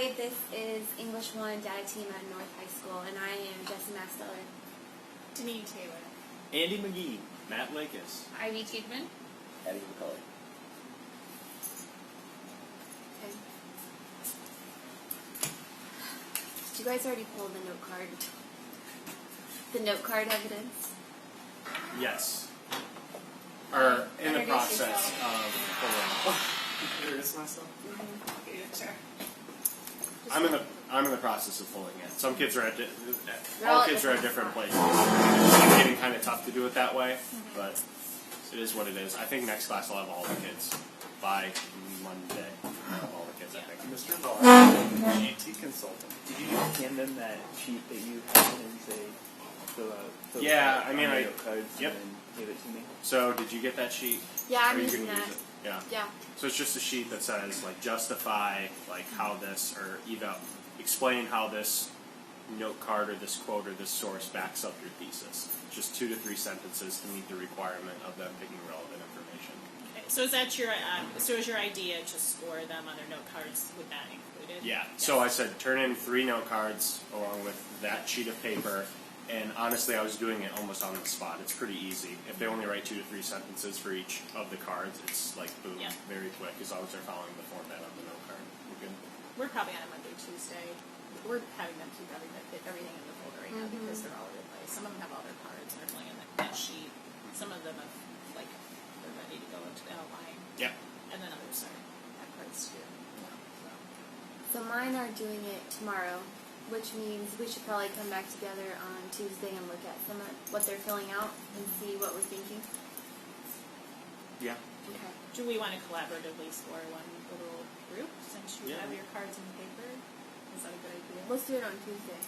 Hi, this is English 1 Data Team at North High School, and I am Jesse Masteller. Denise Taylor. Andy McGee. Matt Lakis. Ivy Tiedman. Eddie McCullough. Okay. Did you guys already pull the note card? The note card evidence? Yes. Or in the Introduce process yourself. of pulling. Introduce myself? Okay, sure. I'm in the process of pulling it. Some kids are at all all at kids are at different different places. It's getting kind of tough to do it that way, but it is what it is. I think next class I'll have all the kids by Monday. I'll have all the kids, I think. Mr. Barr, GT consultant. Did you hand them that sheet that you had and say, fill out Yeah, I mean, cards yep. and then give it to me? So did you get that sheet? Yeah, Are I'm you using gonna that. use it? Yeah. Yeah. So it's just a sheet that says like justify like how this or explain how this note card or this quote or this source backs up your thesis. Just 2 to 3 sentences to meet the requirement of them picking relevant information. Okay, so is that your is your idea to score them on their note cards with that included? Yeah. Yes. So I said turn in 3 note cards along with that sheet of paper. And honestly, I was doing it almost on the spot. It's pretty easy. If they only write 2 to 3 sentences for each of the cards, it's like boom, Yeah. very quick, as long as they're following the format of the note card. We're good. We're probably on a Monday, Tuesday. We're having them keep everything in the folder right now because they're all over the place. Some of them have all their cards and they're filling in that sheet. Some of them have they're ready to go into the outline. Yeah. And then others have cards too. So mine are doing it tomorrow, which means we should probably come back together on Tuesday and look at some of what they're filling out and see what we're thinking. Yeah. Okay. Do we want to collaboratively score one little group since you Yeah. have your cards in the paper? Is that a good idea? Let's do it on Tuesday.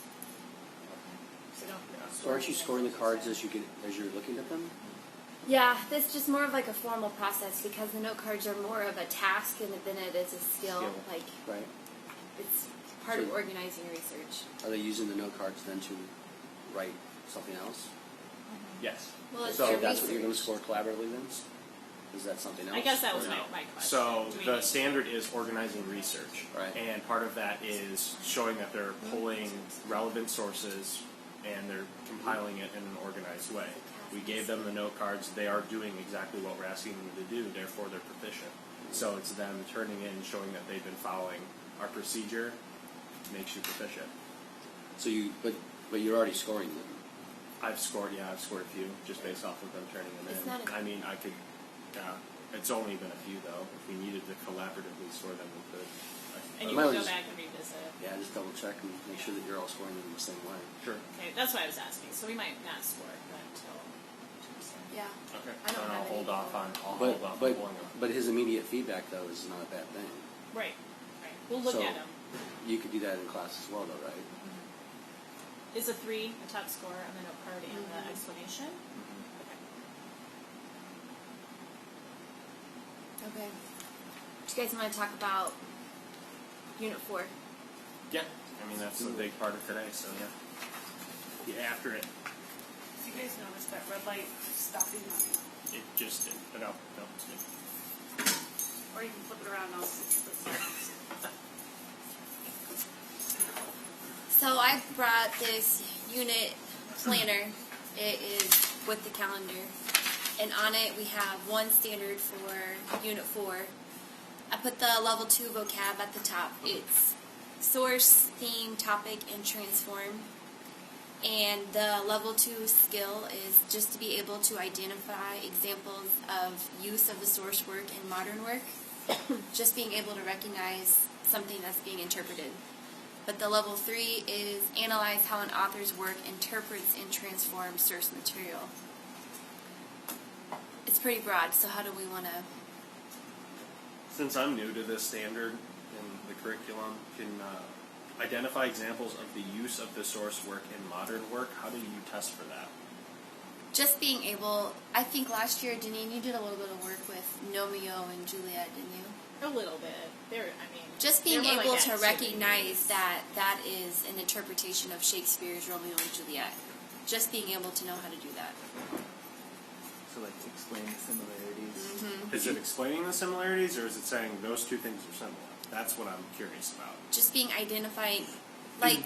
So don't. So aren't you scoring the cards as you're looking at them? Yeah, this is just more of like a formal process because the note cards are more of a task than it is a skill. Skill. Like Right. it's part of organizing research. Are they using the note cards then to write something else? Yes. Well, it's So their that's what you're going to research. score collaboratively then? Is that something else? I guess that was No. my question. So Do we the need- standard is organizing research, Right. and part of that is showing that they're pulling relevant sources and they're compiling it in an organized way. We gave them the note cards; they are doing exactly what we're asking them to do. Therefore, they're proficient. So it's them turning in, showing that they've been following our procedure, makes you proficient. So but you're already scoring them. I've scored a few just based off of them turning them It's in. not a- I mean, I could. It's only been a few though. If we needed to collaboratively score them, we could. And you Might can go just- back and revisit. Yeah, just double check and make sure that you're all scoring them the same way. Sure. Okay, that's why I was asking. So we might not score that until Tuesday. Yeah. Okay. I don't Then have I'll hold any- off on. I'll But hold off but on pulling them. but his immediate feedback though is not a bad thing. Right. Right. We'll look So- at them. You could do that in class as well, though, right? Is a 3 a top score on the note card and the explanation? Okay. Okay. Do you guys want to talk about Unit 4? Yeah. I mean, that's a big part of today. So yeah. Get after it. Do you guys notice that red light stopping on? It just did. But no, it's good. Or you can flip it around and I'll switch the slides. So I brought this unit planner. It is with the calendar. And on it we have one standard for Unit 4. I put the Level 2 vocab at the top. It's source, theme, topic, and transform. And the Level 2 skill is just to be able to identify examples of use of the source work in modern work. Just being able to recognize something that's being interpreted. But the Level 3 is analyze how an author's work interprets and transforms source material. It's pretty broad, so how do we want to... Since I'm new to this standard in the curriculum, can identify examples of the use of the source work in modern work. How do you test for that? Just being able... I think last year, Janine, you did a little bit of work with Romeo and Juliet, didn't you? A little bit. Just being they're more able like to activities. recognize that that is an interpretation of Shakespeare's Romeo and Juliet. Just being able to know how to do that. So like explain the similarities. Is it explaining the similarities, or is it saying those two things are similar? That's what I'm curious about. Just being identified, like,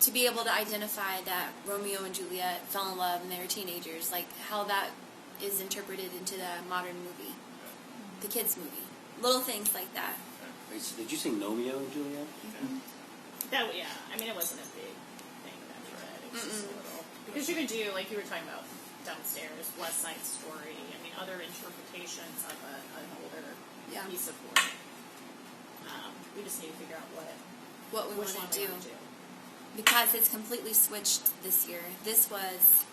to be able to identify that Romeo and Juliet fell in love and they were teenagers, like how that is interpreted into the modern movie, the kids' movie. Little things like that. Wait, so did you say Romeo and Juliet? That, yeah, I mean, it wasn't a big thing that we read. It was just a little. Because you could do, like you were talking about downstairs, West Side Story, I mean, other interpretations of an older piece of work. We just need to figure out What we want which one to we do. want to do. Because it's completely switched this year. This was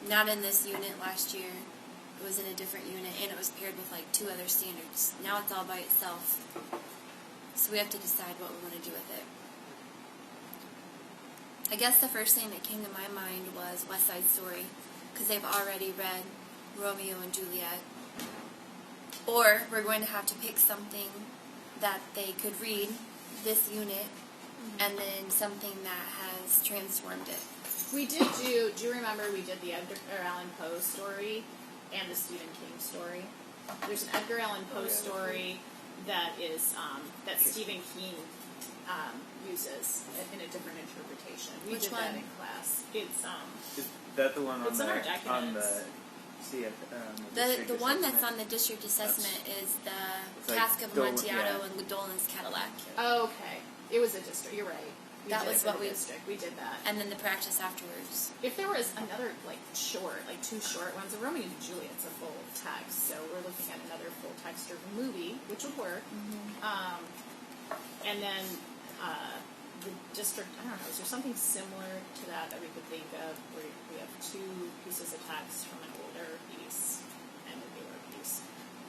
not in this unit last year. It was in a different unit, and it was paired with like 2 other standards. Now it's all by itself. So we have to decide what we want to do with it. I guess the first thing that came to my mind was West Side Story, because they've already read Romeo and Juliet. Or we're going to have to pick something that they could read this unit, and then something that has transformed it. We did do you remember we did the Edgar Allan Poe story and the Stephen King story? There's an Edgar Allan Poe story that is, that Stephen King uses in a different interpretation. We Which did one? that in class. It's, Is that the one on It's in our the documents. The one that's on the district assessment is the It's like Cask of Dolan, Amontillado yeah. and Dolan's Cadillac. oh, okay. It was a district. You're right. That did was it for what the we- district. We did that. And then the practice afterwards. If there was another, like, short, like 2 short ones, the Romeo and Juliet's a full text, so we're looking at another full text-driven movie, which would work. And then the district, I don't know, is there something similar to that we could think of, where we have 2 pieces of text from an older piece and a newer piece?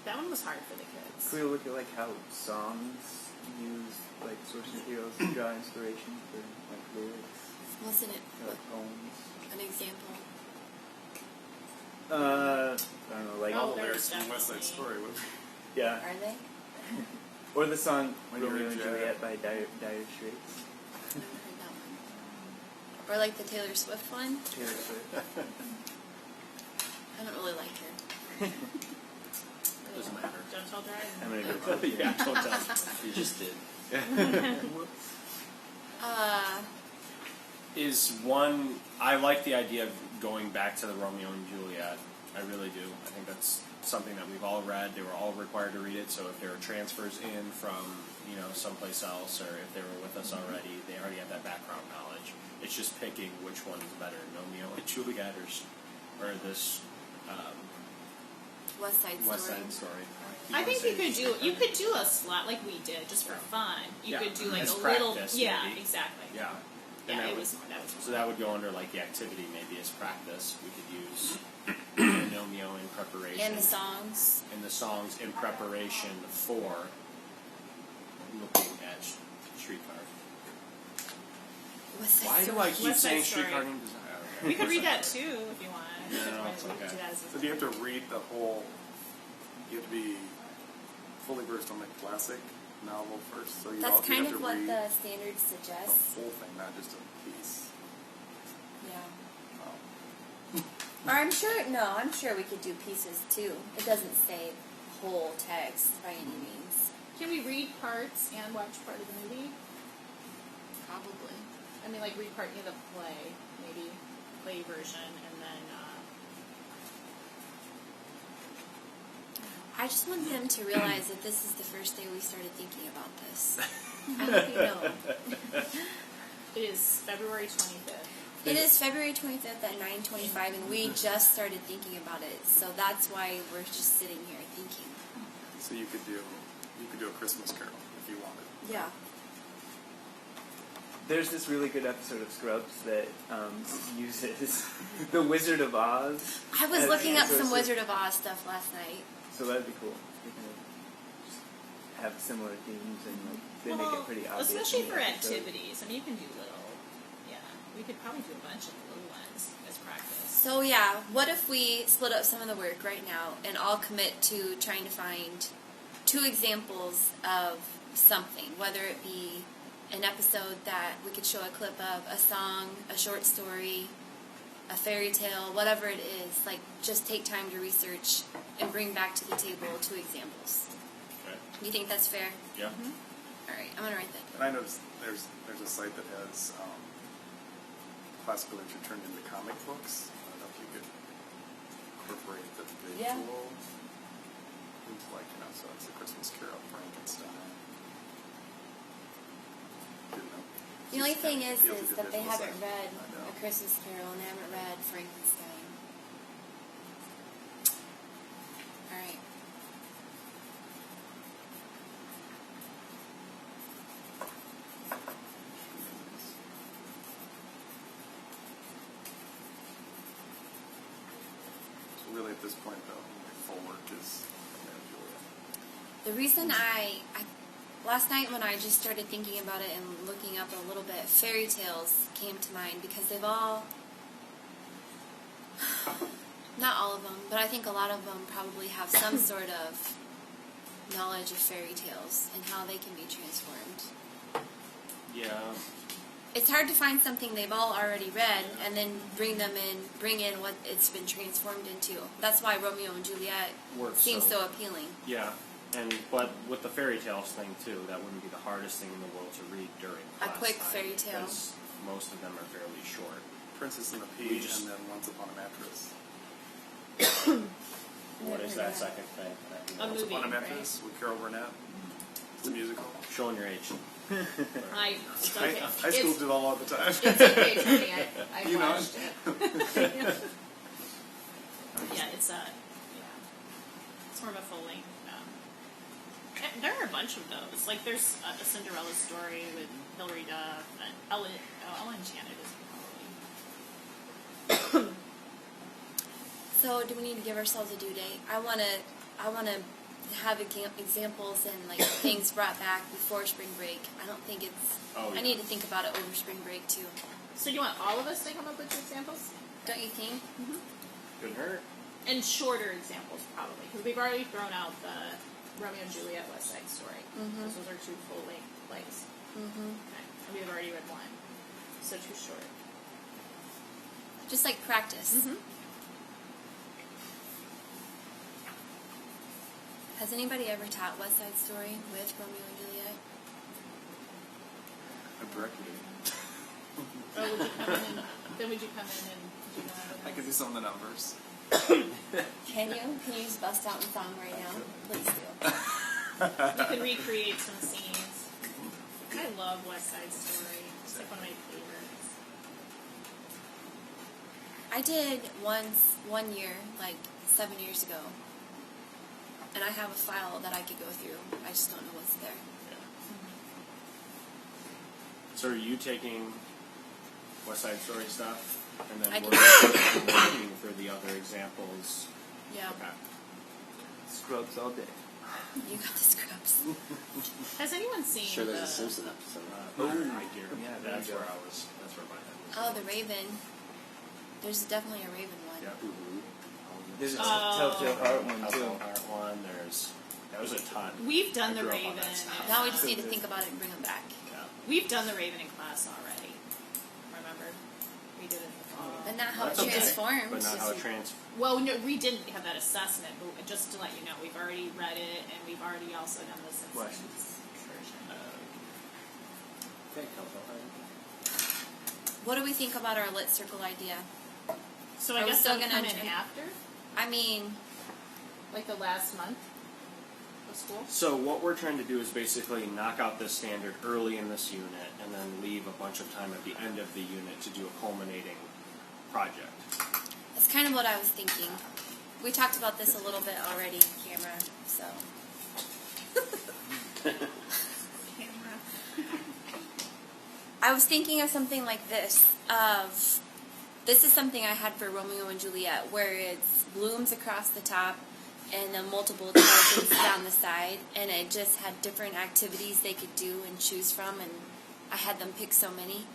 That one was hard for the kids. Can we look at like how songs use like source materials to draw inspiration for like lyrics Wasn't it or like poems? an example? I don't know, like Oh, The there's lyrics from West Side definitely- Story. yeah, Are they? or the song When you're Romeo in and jail. Juliet by Dire Straits. I haven't heard that one. Or like the Taylor Swift one? Taylor Swift. I don't really like her. Doesn't matter. Gentle Drive. I'm gonna go. Yeah, don't tell. You just did. Is one, I like the idea of going back to the Romeo and Juliet. I really do. I think that's something that we've all read. They were all required to read it, so if there are transfers in from, someplace else, or if they were with us already, they already have that background knowledge. It's just picking which one is better, Romeo and Juliet or this West Side Story. West Side Story. I think you could do a slot like we did just for fun. You Yeah. could do like As a little, practice, yeah, maybe. exactly. Yeah. Yeah, And that it would- was So that would go under like the activity maybe as practice. We could use Romeo in preparation. And the songs. And the songs in preparation for looking at Streetcar. West Side Why do Story. I keep West Side saying Story. Streetcar Named Desire? We could read that too if you want. No, it's We could okay. do that as a- So do you have to read the whole? You have to be fully versed on the classic novel first. So you That's you kind have of to what read the standards the suggest. whole thing, not just a piece. Yeah. Oh. Or I'm sure we could do pieces too. It doesn't say whole text by any means. Can we read parts and watch part of the movie? Probably. I mean, like read part of the play, maybe play version, and then. I just want them to realize that this is the first day we started thinking about this. I hope you know. It is February 25th. It is February 25th at 9:25, and we just started thinking about it. So that's why we're just sitting here thinking. So you could do a Christmas Carol if you wanted. Yeah. There's this really good episode of Scrubs that uses the Wizard of Oz. I was as looking up source some of- Wizard of Oz stuff last night. So that'd be cool. You can just have similar themes and like they make it pretty obvious. Especially in the for episode. activities. I mean, you can do little. Yeah, we could probably do a bunch of little ones as practice. So yeah, what if we split up some of the work right now and all commit to trying to find 2 examples of something, whether it be an episode that we could show a clip of, a song, a short story, a fairy tale, whatever it is. Like, just take time to research and bring back to the table 2 examples. Okay. Do you think that's fair? Yeah. Alright, I'm gonna write that And I noticed there's a site that has classical literature turned into comic books. I don't know if you could incorporate the visual Yeah. into, like, you know, so it's a Christmas Carol, Frankenstein. Didn't know. The only thing is Feels like a that they visual haven't site. read I know. A Christmas Carol and they haven't read Frankenstein. Alright. So really, at this point, though, my full work is Romeo and Juliet. The reason I last night when I just started thinking about it and looking up a little bit, fairy tales came to mind because they've all, not all of them, but I think a lot of them probably have some sort of knowledge of fairy tales and how they can be transformed. Yeah. It's hard to find something they've all already read and then bring in what it's been transformed into. That's why Romeo and Juliet Works seems so- so appealing. Yeah, but with the fairy tales thing too, that wouldn't be the hardest thing in the world to read during A class quick time, fairy tale. because most of them are fairly short. Princess and the We Pea, just- and then Once Upon a Mattress. What is that second thing? Once movie, Upon a right? Mattress with Carol Burnett. It's a musical. Showing your age. It's okay. High school did all the time. It's okay, Tony. I You know watched it. Yeah, it's it's more of a full length. There are a bunch of those. Like there's a Cinderella story with Hilary Duff and Ellen Enchanted is probably. So, do we need to give ourselves a due date? I wanna have examples and like things brought back before spring break. I don't think it's. Oh, yeah. I need to think about it over spring break too. So you want all of us to come up with examples? Don't you think? Couldn't hurt. And shorter examples probably, because we've already thrown out the Romeo and Juliet West Side Story. Mhm. Those are two full length plays. Mm-hmm. Okay. And we've already read one, so too short. Just like practice. Mm-hmm. Has anybody ever taught West Side Story with Romeo and Juliet? I've directed it. Or would you come in and then would you come in and do that? I could do some of the numbers. Can you? Can you just bust out in song right now? Please do. We could recreate some scenes. I love West Side Story. It's like one of my favorites. I did once, 1 year, like 7 years ago. And I have a file that I could go through. I just don't know what's there. So are you taking West Side Story stuff and then I can- looking for the other examples? Yeah. Okay. Scrubs all day. You got the scrubs. Has anyone seen Sure, there's a the Simpson episode. Right here. Yeah, That's there you where go. I was. That's where my head was. Oh, the Raven. There's definitely a Raven one. Yeah. There's a Oh. Telltale Heart one That's too. all part one. There's a ton. We've done I the grew up on Raven. that stuff. Now we just need to think about it and bring them back. Yeah. We've done the Raven in class already. Remember? We did it in the fall. But not how That's it okay. transformed. But not how it trans. Well, no, we didn't have that assessment, but just to let you know, we've already read it, and we've already also done the Simpsons version. What do we think about our lit circle idea? So Are I we guess still they'll gonna come in try- after, I mean, like the last month of school. So what we're trying to do is basically knock out this standard early in this unit, and then leave a bunch of time at the end of the unit to do a culminating project. that's kind of what I was thinking. We talked about this a little bit already, camera, so. I was thinking of something like this, this is something I had for Romeo and Juliet, where it's blooms across the top and then multiple characters down the side, and it just had different activities they could do and choose from, and I had them pick so many.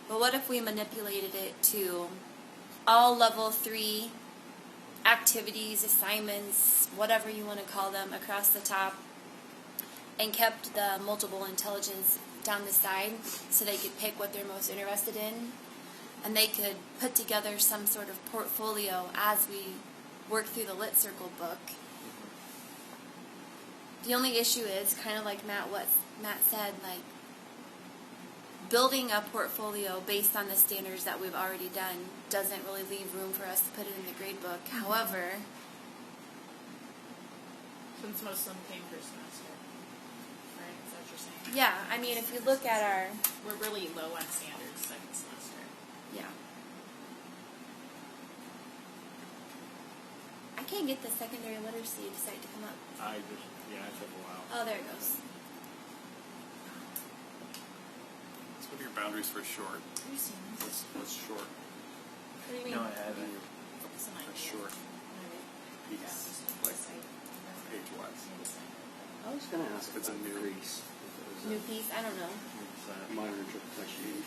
But what if we manipulated it to all level 3 activities, assignments, whatever you want to call them, across the top, and kept the multiple intelligence down the side so they could pick what they're most interested in, and they could put together some sort of portfolio as we work through the Lit Circle book. The only issue is kind of like Matt said, like building a portfolio based on the standards that we've already done doesn't really leave room for us to put it in the grade book. However, Since most of them came first semester, right? Is that what you're saying? yeah, I mean, if you look at our, We're really low on standards second semester. yeah. I can't get the secondary literacy site to come up. It took a while. Oh, there it goes. So what are your boundaries for short? Have you seen this? What's short? What do you mean? No, I haven't. It's an A idea. short Yeah, piece, just like site. page-wise. I was going to ask If it's a about new- Greece. New piece, I don't know. Minor interpretation.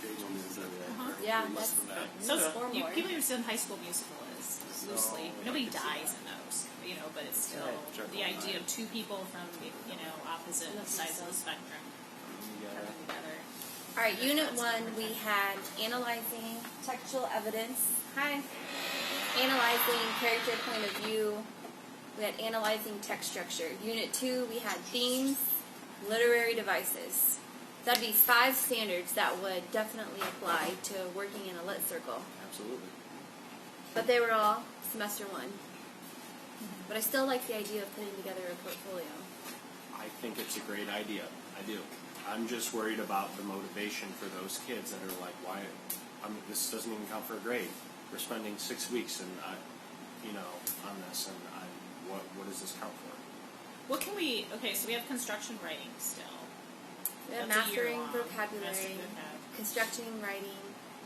Yeah, Less that's than that. So or more. people who understand High School Musical is loosely. Nobody dies in those, you know, but it's still Right. the idea of two people from opposite sides of the spectrum coming together. All right, Unit 1, we had analyzing textual evidence. Hi. Analyzing character point of view. We had analyzing text structure. Unit 2, we had themes, literary devices. That'd be 5 standards that would definitely apply to working in a lit circle. Absolutely. But they were all semester 1. But I still like the idea of putting together a portfolio. I think it's a great idea. I do. I'm just worried about the motivation for those kids that are like, why? This doesn't even count for a grade. We're spending 6 weeks and on this, and what does this count for? What can we? Okay, so we have construction writing still. We have That's a year mastering long. vocabulary, Mastering vocab. constructing writing,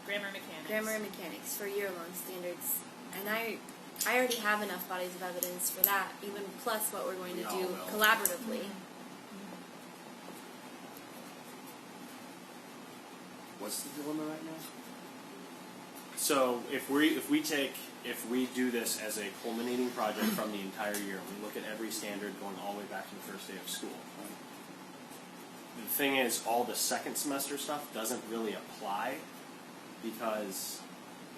Grammar mechanics. grammar and mechanics for year-long standards. And I already have enough bodies of evidence for that, even plus what we're going to We all do will. collaboratively. What's the dilemma right now? So if we do this as a culminating project from the entire year, we look at every standard going all the way back to the first day of school. The thing is, all the second semester stuff doesn't really apply because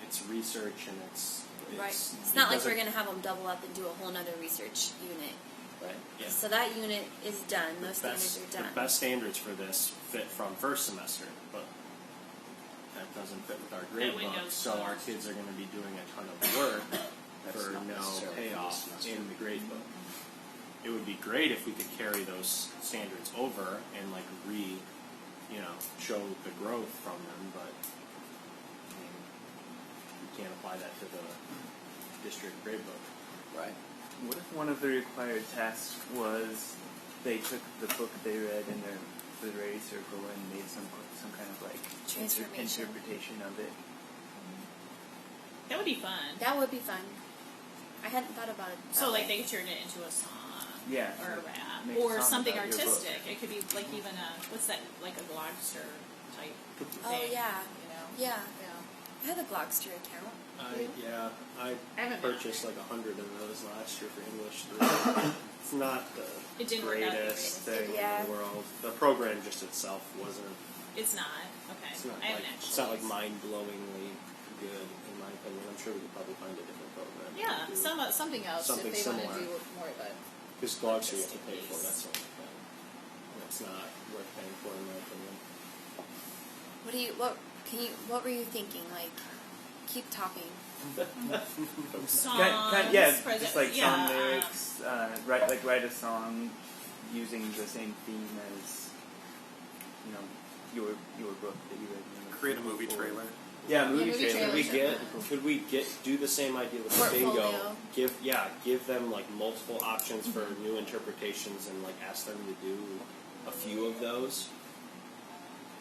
it's research and it's Right. It's not like we're going to have them double up and do a whole nother research unit. Right. Yeah. So that unit is done. Those standards Best, are done. the best standards for this fit from first semester, but that doesn't fit with our grade That book. window's So our closed. kids are going to be doing a ton of work That's for not no necessarily for payoff this semester. in the grade book. It would be great if we could carry those standards over and show the growth from them, but I mean, you can't apply that to the district grade book. Right. What if one of the required tasks was they took the book they read in their literary circle and made some kind of like Transformation. interpretation of it? That would be fun. That would be fun. I hadn't thought about it. So that like way. they could turn it into a song. Yeah. Or a rap. Make a Or song something about your book. artistic. It could be like even what's that, like a Glogster type thing. Oh, yeah. You know? Yeah. Yeah. I have a Glogster account. I I haven't purchased like 100 of those last year for English 3. It's not the It didn't work out the greatest greatest. thing Yeah. in the world. The program just itself wasn't. It's not. Okay. It's not I haven't like actually. it's not like mind-blowingly good in my opinion. I'm sure we could probably find a different program. Yeah, something else Something if they want similar. to do more of it. Because Glogster you have to pay for. That's the only thing. And it's not worth paying for in my opinion. What were you thinking? Like, keep talking. Songs. Just like yeah, song lyrics. Write a song using the same theme as your book that you read. Create a movie trailer. Yeah, movie movie trailer. trailers. Could we do the same idea with the Portfolio. bingo? Give them like multiple options for new interpretations and like ask them to do a few of those.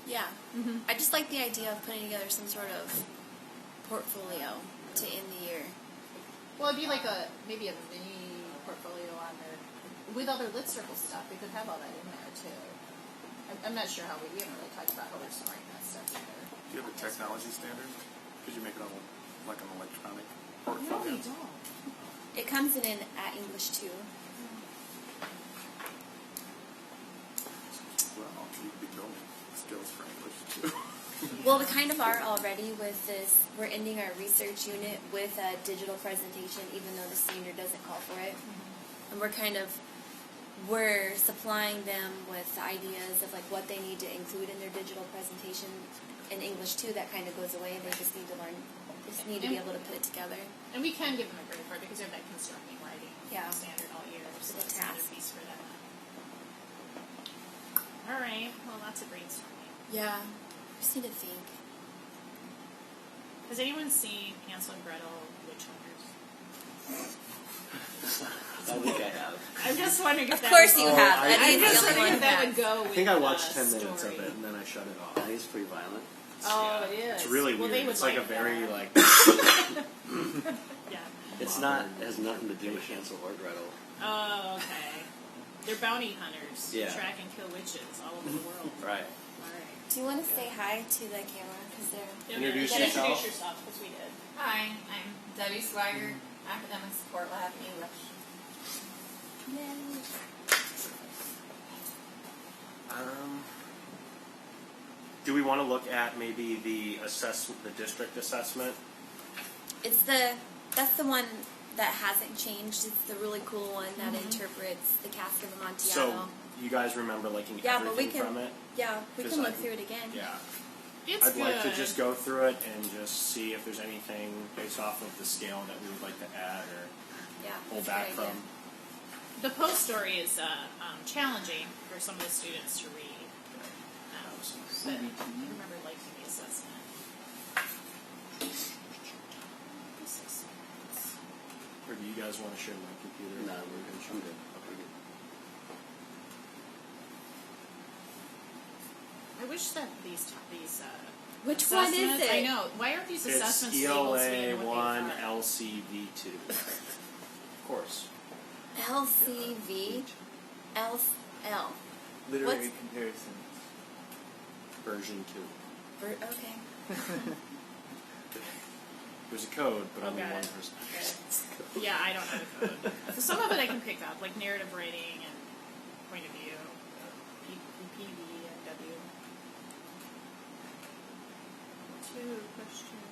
Yeah. I just like the idea of putting together some sort of portfolio to end the year. Well, it'd be like maybe a mini portfolio on there with other lit circle stuff. They could have all that in there too. I'm not sure how we haven't really talked about how we're storing that stuff either. Do you have a technology standard? Could you make it on like an electronic No, portfolio? we don't. It comes in at English too. Well, you could be building skills for English too. Well, we kind of are already with this. We're ending our research unit with a digital presentation, even though the standard doesn't call for it. And we're kind of we're supplying them with the ideas of like what they need to include in their digital presentation in English too. That kind of goes away. They just need to learn. Just need to be able to put it together. And we can give them a grade for it because they have that constructing writing Yeah. standard all year. So The it's another task. piece for them. All right. Well, lots of brainstorming. Yeah. Just need to think. Has anyone seen Hansel and Gretel Witch Hunters? I think I have. I'm just wondering if Of that course would, you Oh, have. I- I I'm think just the only wondering one if that has. would go I with think I the watched 10 minutes story. of it and then I shut it off. I think it's pretty violent. Oh, it is. It's really well, weird. They would It's like a that. very like Yeah. It's not. It has nothing to do with Hansel or Gretel. Oh, okay. They're bounty hunters. Yeah. Who track and kill witches all over the world. Right. All right. Do you want to say hi to the camera? Because they're. Introduce You gotta yourself. Introduce yourself, because we did. Hi, I'm Debbie Swagger, Academic Support Lab, English. do we want to look at maybe the district assessment? That's the one that hasn't changed. It's the really cool one that interprets the Cask of Amontillado. So you guys remember liking Yeah, but we everything can- from it? Yeah, we Because can look I- through it again. Yeah. It's I'd good. like to just go through it and just see if there's anything based off of the scale that we would like to add or Yeah, pull that's a back good from. idea. The post story is challenging for some of the students to read. But I remember liking the assessment. Or do you guys want to share my computer? No, we're gonna shoot it. Okay. I wish that these Which one is assessments- it? I know. Why aren't these It's assessments labeled to be ELA in what 1, they are? LCV 2. Of course. LCV, L. Literary What's- comparisons. Version 2. Okay. There's a code, but Oh, only got one it. person. Okay. Yeah, I don't know the code. So some of it I can pick up, like narrative writing and point of view, PV and W. 2 questions.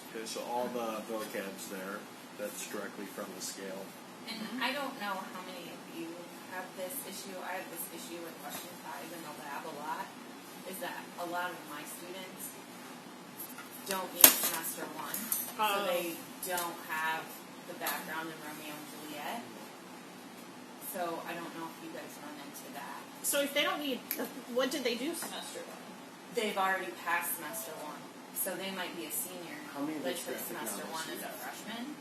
Okay, so all the vocabs there, that's directly from the scale. And I don't know how many of you have this issue. I have this issue with question 5 in the lab a lot, is that a lot of my students don't meet semester 1, so Oh. they don't have the background in Romeo and Juliet. So I don't know if you guys run into that. So if they don't need, what did they do semester 1? They've already passed semester 1, so they might be a senior. How many of but these for graphic semester novels 1 do as you a have? freshman.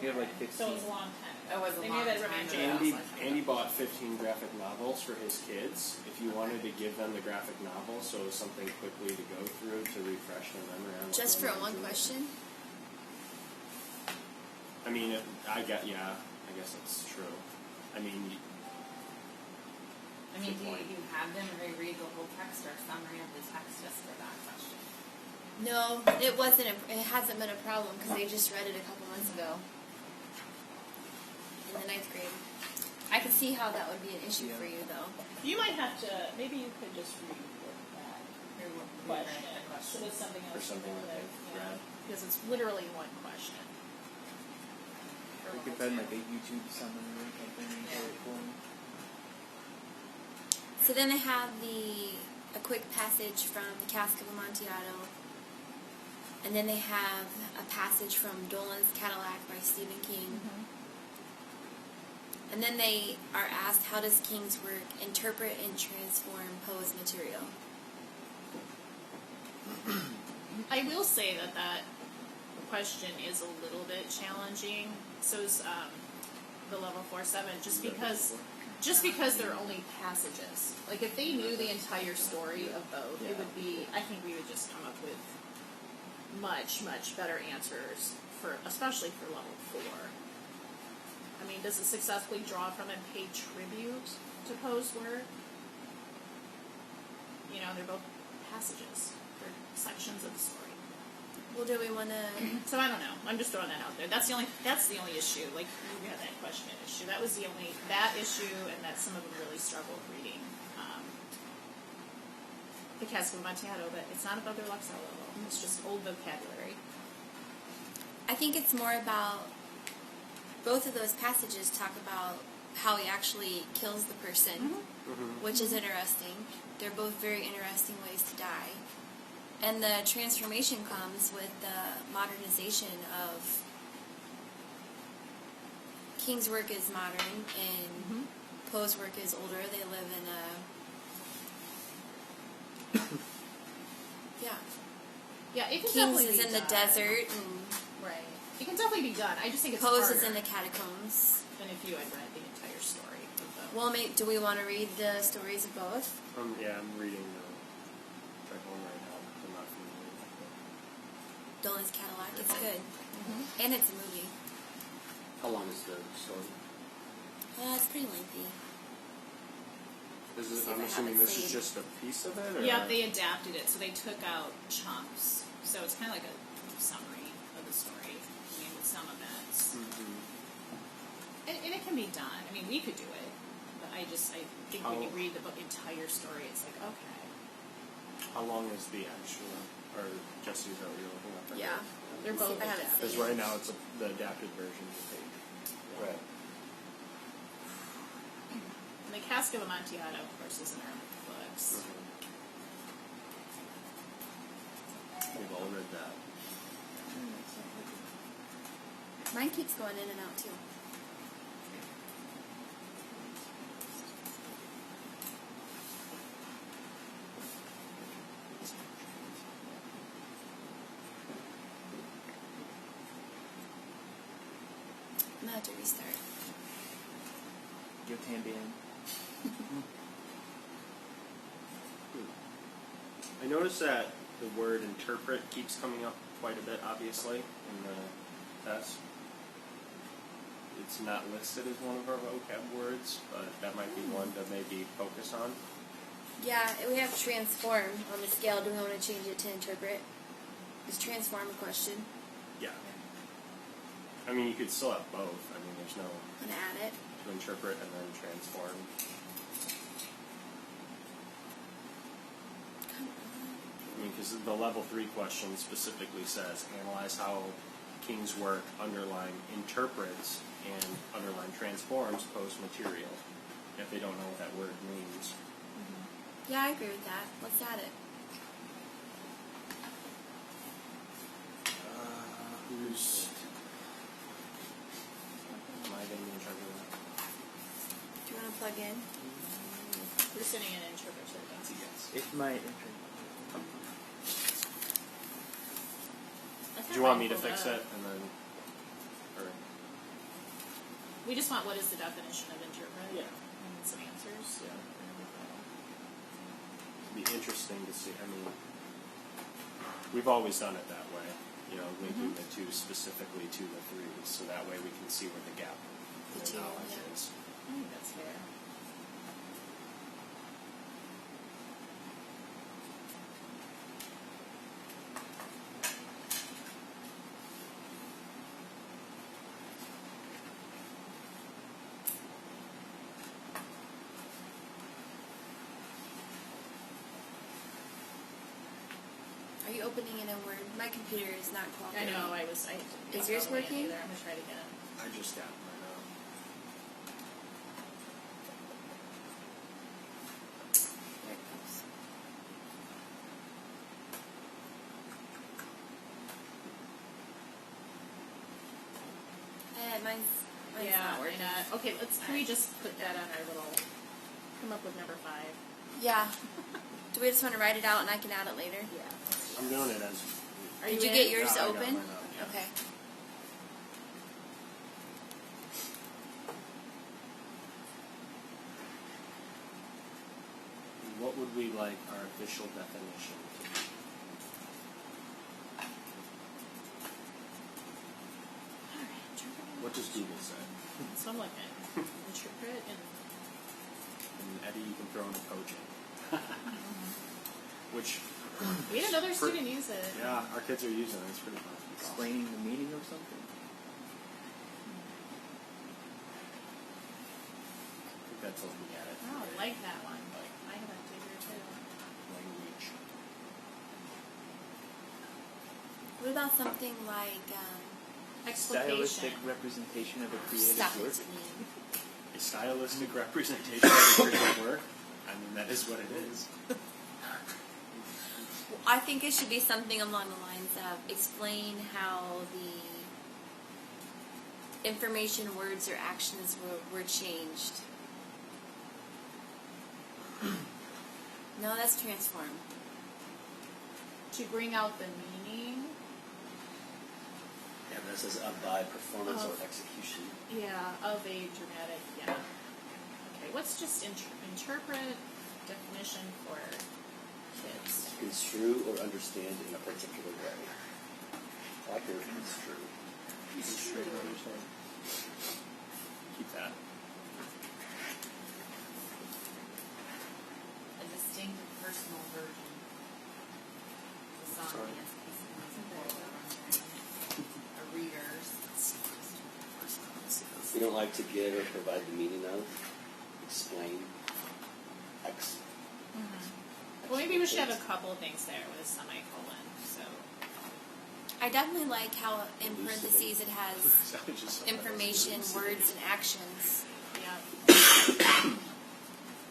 You have like 15. So it was a long time. It was a They long knew that time Romeo and ago. Juliet Andy, was like- Andy bought 15 graphic novels for his kids. If you wanted to give them the graphic novel, so it was something quickly to go through to refresh their memory on what Just for Romeo and one Juliet. question? I mean, I guess that's true. I mean, I mean, Good do point. you have them reread the whole text or summary of the text just for that question? No, it wasn't. It hasn't been a problem because they just read it a couple months ago in the 9th grade. I could see how that would be an issue for you, though. You might have to, maybe you could just reword that question. The question. So it's something else. Or something to do that with, they've you know, read. because it's literally one question. We could find like a YouTube summary or something and share it for them. So then they have a quick passage from the Cask of Amontillado, and then they have a passage from Dolan's Cadillac by Stephen King. And then they are asked, how does King's work interpret and transform Poe's material? I will say that question is a little bit challenging. So is the level 4-7, just because they're only passages. Like if they knew the entire story of both, it would be. I think we would just come up with much better answers for, especially for level 4. I mean, does it successfully draw from and pay tribute to Poe's work? You know, they're both passages. They're sections of the story. Well, do we want to... So I don't know. I'm just throwing that out there. That's the only issue. Like we had that question issue. That was that issue, and that some of them really struggled reading the Cask of Amontillado, but it's not above their Luxor level. It's just old vocabulary. I think it's more about... Both of those passages talk about how he actually kills the person, which is interesting. They're both very interesting ways to die. And the transformation comes with the modernization of King's work is modern and Poe's work is older. They live in a Yeah, it can King's definitely is be in the done. desert and Right. It can definitely be done. I just think it's Poe's harder is in the catacombs. than if you had read the entire story of the... Well, do we want to read the stories of both? Yeah, I'm reading the track one right now. I'm not familiar with it. Dolan's Cadillac. It's good. And it's a movie. How long is the story? It's pretty lengthy. This See is, if I'm I have assuming it this is saved. just a piece of it? Or? Yeah, they adapted it, so they took out chunks. So it's kind of like a summary of the story, with some events. And it can be done. I mean, we could do it, but I think when you read the entire story, it's like, okay. How long is the actual, or Jesse, is that what you're looking up? Yeah. They're both I have it adapted. Because right now it's the adapted version of the page. Right. And the Cask of Amontillado, of course, is in our books. We've all read that. Mine keeps going in and out too. I'm gonna have to restart. Yo también. I noticed that the word interpret keeps coming up quite a bit, obviously, in the test. It's not listed as one of our vocab words, but that might be one to maybe focus on. Yeah, we have transform on the scale. Do we want to change it to interpret? Is transform a question? Yeah. I mean, you could still have both. I mean, there's no I'm gonna add it. to interpret and then transform. Come on. I mean, because the level 3 question specifically says, analyze how King's work underline interprets and underline transforms Poe's material, if they don't know what that word means. Yeah, I agree with that. Let's add it. Who's... Am I going to be in charge of that? Do you want to plug in? We're sitting in interpreter. If my internet. Do you want me to fix it and then... Or... We just want what is the definition of interpret? Yeah. And some answers. Yeah. It'd be interesting to see. I mean, we've always done it that way. You know, linking the two specifically to the threes, so that way we can see where the gap in The the two, knowledge yeah. is. I think that's fair. Are you opening it in Word? My computer is not I cooperating. know, Is yours working? Either. I'm going to try it again. I just got mine out. There it goes. Mine's Yeah, not working. okay, can we just put that on our little, come up with number 5? Yeah. Do we just want to write it out and I can add it later? Yeah. I'm doing it as... Did you get yours Yeah, I got open? mine out, yeah. Okay. What would we like our official definition to be? What does Google say? So I'm looking. Interpret and And Eddie, you can throw in a coaching. Which, we had another student use it. yeah, our kids are using it. It's pretty fun. Explaining the meaning of something. I think that's looking at it. Oh, I like that one. I have that figure too. Language. What about something like Explication. Stylistic representation of a creative stop work. it to me? A stylistic representation of original work, I mean, that is what it is. I think it should be something along the lines of explain how the information, words, or actions were changed. No, that's transform. To bring out the meaning. Yeah, this is by performance or Of- execution. Yeah, of a dramatic. Yeah. Okay. What's just interpret definition for kids? Construe or understand in a particular way. I like your construe. Keep that. A distinct personal version. The song Sorry. dance piece of music or a reader's. We don't like to give or provide the meaning of, explain, Well, maybe we should have a couple of things there with a semicolon. So. I definitely like how in parentheses it has information, words, and actions. Yeah.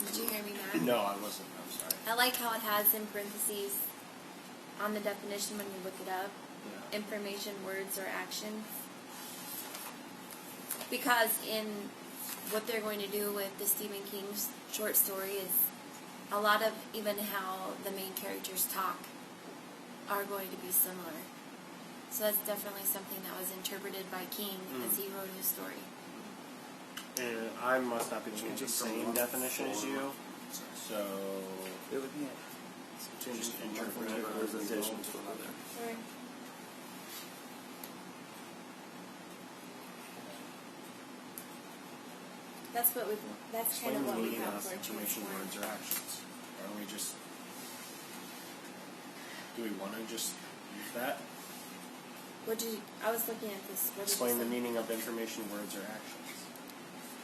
Did you hear me, Matt? No, I wasn't. I'm sorry. I like how it has in parentheses on the definition when you look it up. Yeah. Information, words, or actions. Because in what they're going to do with the Stephen King short story is a lot of even how the main characters talk are going to be similar. So that's definitely something that was interpreted by King as he wrote his story. And I must not be looking at the same definition as you, so They're looking at just From one interpretive representation representation. to another. Sorry. That's kind Explain of the what we meaning have of for information, transform. words, or actions. Why don't we just? Do we want to just use that? I was looking at this. What did Explain you the say? meaning of information, words, or actions.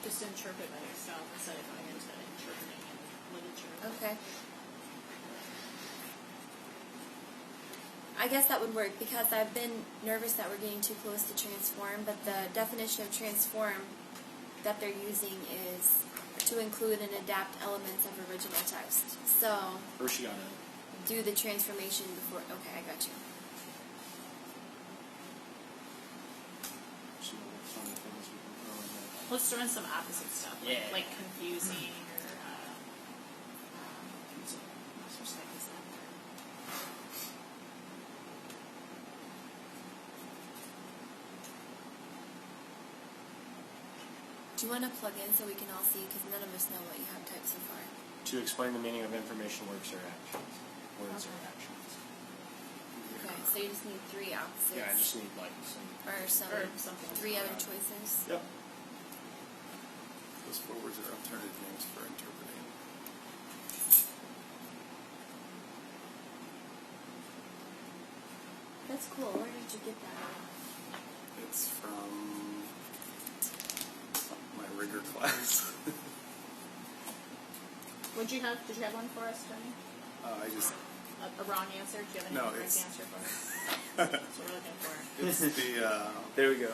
Just interpret by yourself instead of going into interpreting in literature. Okay. I guess that would work because I've been nervous that we're getting too close to transform, but the definition of transform that they're using is to include and adapt elements of original text. So, Or she got it. do the transformation before. Okay, I got you. Some of the funny things we can throw in there. Let's throw in some opposite stuff, Yeah. like confusing or Do you want to plug in so we can all see? Because none of us know what you have typed so far. To explain the meaning of information, words, or actions. Words or actions. Okay, so you just need three opposites. Yeah, I just need like some. or some or something. three other choices. Yep. Those four words are alternative names for interpreting. That's cool. Where did you get that? It's from my rigor class. Did you have one for us, Tony? I just, A wrong answer? Do you have an No, incorrect it's- answer for us? That's what we're looking for. it's the, There we go.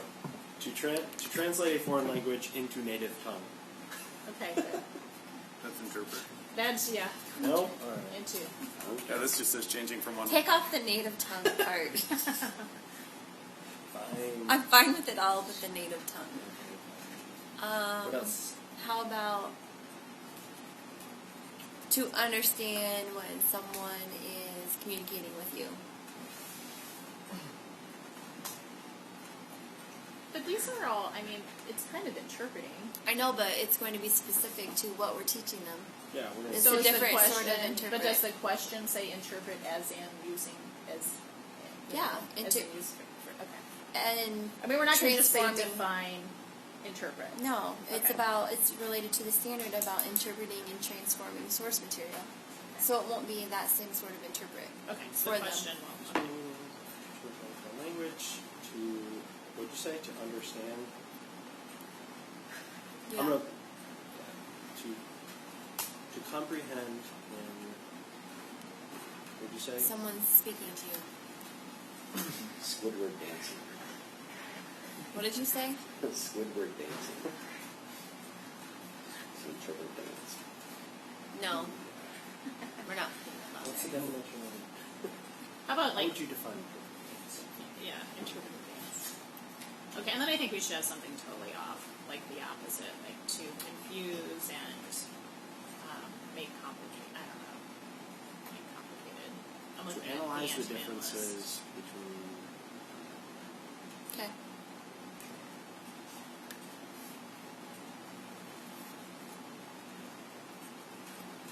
To translate a foreign language into native tongue. Okay, good. that's interpret. That's, yeah, No? All right. into. Yeah, this just says changing from one. Take off the native tongue part. Fine. I'm fine with it all but the native tongue. What else? How about to understand when someone is communicating with you? But these are all, I mean, it's kind of interpreting. I know, but it's going to be specific to what we're teaching them. Yeah, we're gonna It's So a is the different sort of question- interpret. But does the question say interpret as in using as? Yeah, as in use okay. And I mean, we're not going to just say transforming- define interpret. No, it's Okay. it's related to the standard about interpreting and transforming source material. So it won't be that same sort of interpret. Okay, so For the them. question will. to language, to, what'd you say, to understand? Yeah. I'm gonna, to comprehend when, what'd you say? Someone's speaking to you. Squidward dancing. What did you say? Squidward dancing. interpretive dance. No, we're not. What's the definition of it? How about How like would you define interpretive dance? interpretive dance? Okay, and then I think we should have something totally off, like the opposite, like to confuse and make complicated. I don't know, make complicated. I'm To looking at analyze the Antonym list. differences between Okay.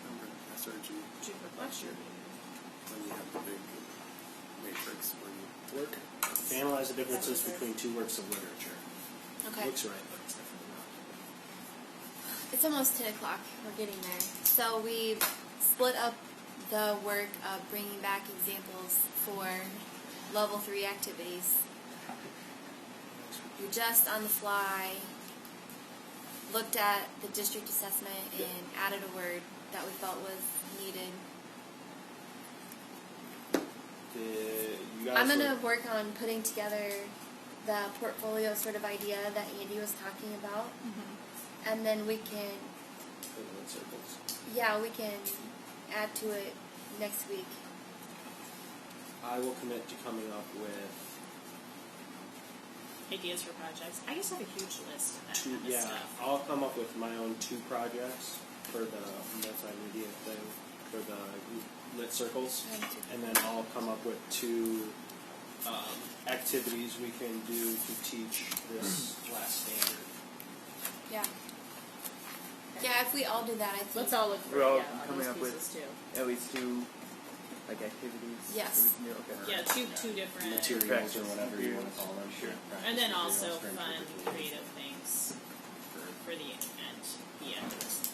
Remember SRG, To reflection. when you have the big matrix where you work. To analyze the differences between two works of literature. Okay. Looks right, but it's definitely not. It's almost 10 o'clock. We're getting there. So we split up the work of bringing back examples for level 3 activities. We just on the fly looked at the district assessment and added a word that we felt was needed. Did you guys I'm going to work on putting together the portfolio sort of idea that Andy was talking about. And then we can, in circles. we can add to it next week. I will commit to coming up with Ideas for projects. I used to have a huge list of that two. kind of Yeah, stuff. I'll come up with my own 2 projects for the multimedia thing for the lit circles, and then I'll come up with 2 activities we can do to teach this last standard. Yeah. Yeah, if we all do that, I think. Let's all look for We're all on coming those up with pieces too. at least 2 like activities. Yes. that we can do. Okay. Yeah, two different. Materials or whatever you want to call them. Sure. And then Practice also materials for fun, interpretation. creative things for the end. The end of this